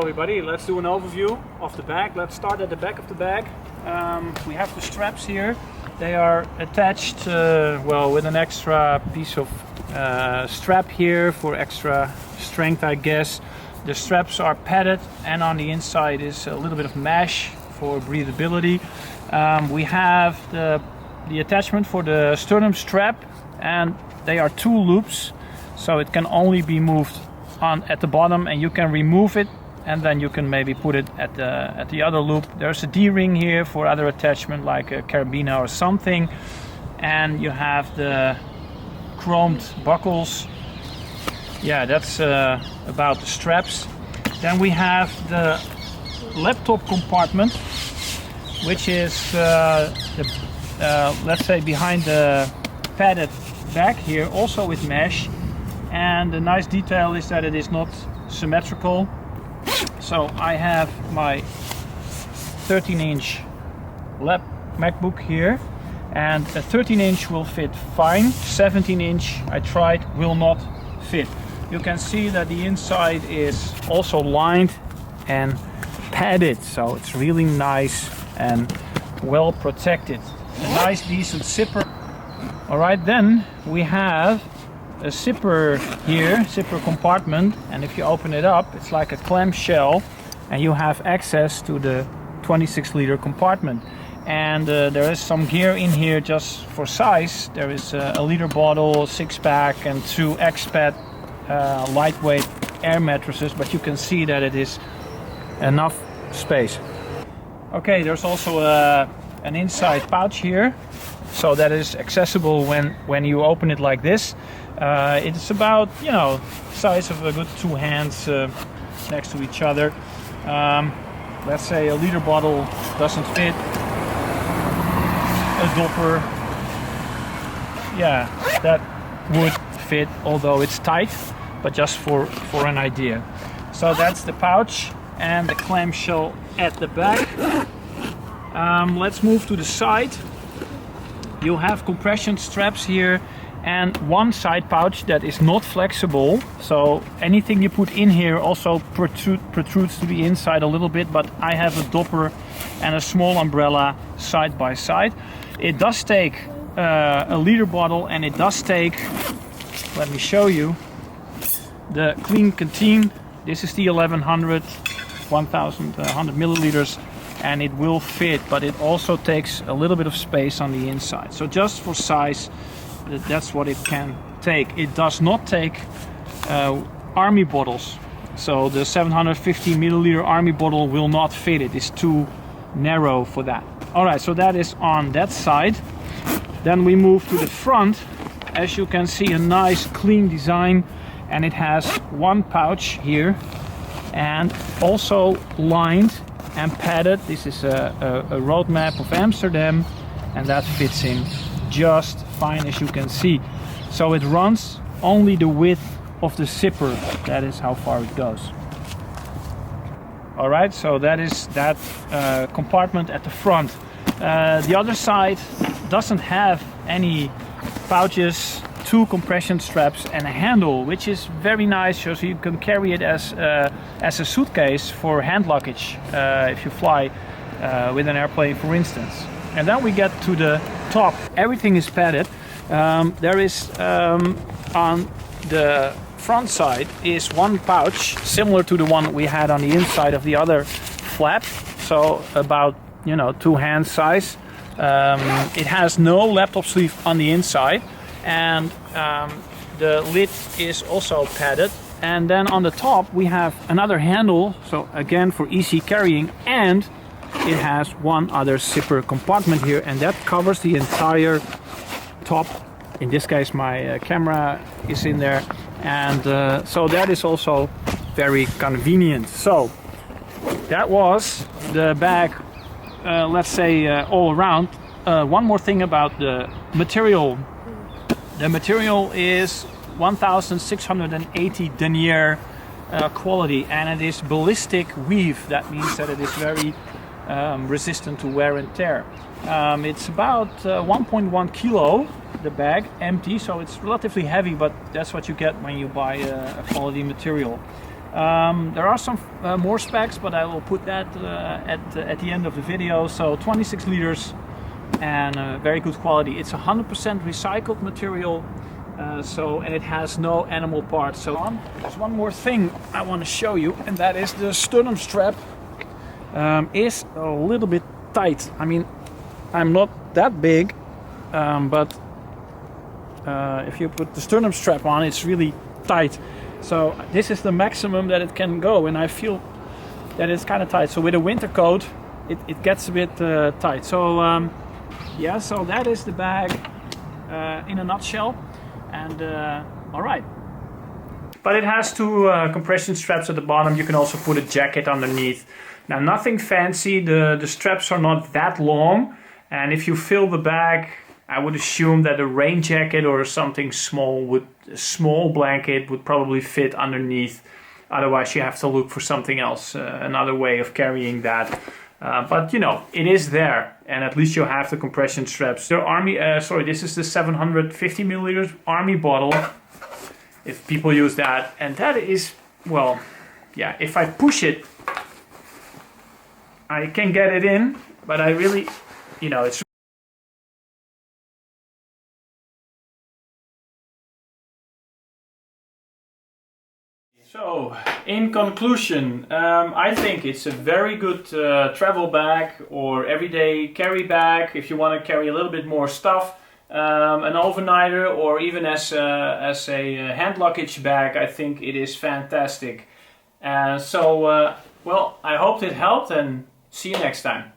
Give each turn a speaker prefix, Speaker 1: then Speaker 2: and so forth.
Speaker 1: everybody, let's do an overview of the bag. Let's start at the back of the bag. We have the straps here. They are attached with an extra piece of strap here for extra strength, I guess. The straps are padded, and on the inside is a little bit of mesh for breathability. We have the attachment for the sternum strap, and they are 2 loops, so it can only be moved on at the bottom, and you can remove it and then you can maybe put it at the other loop. There's a D-ring here for other attachment like a carabiner or something, and you have the chromed buckles. Yeah, that's about the straps. Then we have the laptop compartment, which is let's say behind the padded back here, also with mesh. And the nice detail is that it is not symmetrical. So I have my 13-inch MacBook here, and a 13-inch will fit fine. 17-inch I tried, will not fit. You can see that the inside is also lined and padded, so it's really nice and well protected. A nice decent zipper. Alright, then we have a zipper here, zipper compartment, and if you open it up, it's like a clamshell, and you have access to the 26-liter compartment. And there is some gear in here just for size. There is a liter bottle, 6-pack, and 2 expat lightweight air mattresses, but you can see that it is enough space. Okay, there's also an inside pouch here, so that is accessible when you open it like this. It's about, size of a good 2 hands next to each other. Let's say a liter bottle doesn't fit. A dopper, yeah, that would fit, although it's tight, but just for an idea. So that's the pouch and the clamshell at the back. Let's move to the side. You have compression straps here and one side pouch that is not flexible, so anything you put in here also protrudes to the inside a little bit, but I have a dopper and a small umbrella side by side. It does take a liter bottle, and it does take, let me show you, the clean canteen. This is the 1100 milliliters, and it will fit, but it also takes a little bit of space on the inside. So just for size, that's what it can take. It does not take army bottles, so the 750 milliliter army bottle will not fit. It is too narrow for that. Alright, so that is on that side. Then we move to the front. As you can see, a nice clean design, and it has one pouch here and also lined and padded. This is a road map of Amsterdam, and that fits in just fine, as you can see. So it runs only the width of the zipper. That is how far it goes. Alright, so that is that compartment at the front. The other side doesn't have any pouches, 2 compression straps and a handle, which is very nice, so you can carry it as a suitcase for hand luggage if you fly with an airplane, for instance. And then we get to the top. Everything is padded. There is on the front side is one pouch similar to the one we had on the inside of the other flap, so about 2 hand size. It has no laptop sleeve on the inside, and the lid is also padded. And then on the top we have another handle, so again for easy carrying, and it has one other zipper compartment here, and that covers the entire top. In this case my camera is in there, and so that is also very convenient. So that was the bag, let's say all around. One more thing about the material. The material is 1680 denier quality, and it is ballistic weave. That means that it is very resistant to wear and tear. It's about 1.1 kilo, the bag, empty, so it's relatively heavy, but that's what you get when you buy a quality material. There are some more specs, but I will put that at the end of the video. So 26 liters and very good quality. It's 100% recycled material, and it has no animal parts. So there's one more thing I want to show you, and that is the sternum strap is a little bit tight. I mean, I'm not that big, but if you put the sternum strap on, it's really tight. So this is the maximum that it can go, and I feel that it's kind of tight. So with a winter coat, it gets a bit tight. So yeah, so that is the bag in a nutshell. And all right. But it has two compression straps at the bottom. You can also put a jacket underneath. Now, nothing fancy. The straps are not that long. And if you fill the bag, I would assume that a rain jacket or something small, a small blanket would probably fit underneath. Otherwise, you have to look for something else, another way of carrying that. But you know, it is there, and at least you have the compression straps. The army, this is the 750 milliliters army bottle. If people use that, and that is, well, yeah. If I push it, I can get it in, but I really, you know, it's. So, in conclusion, I think it's a very good travel bag or everyday carry bag if you want to carry a little bit more stuff. An overnighter or even as a hand luggage bag, I think it is fantastic. Well, I hope it helped, and see you next time.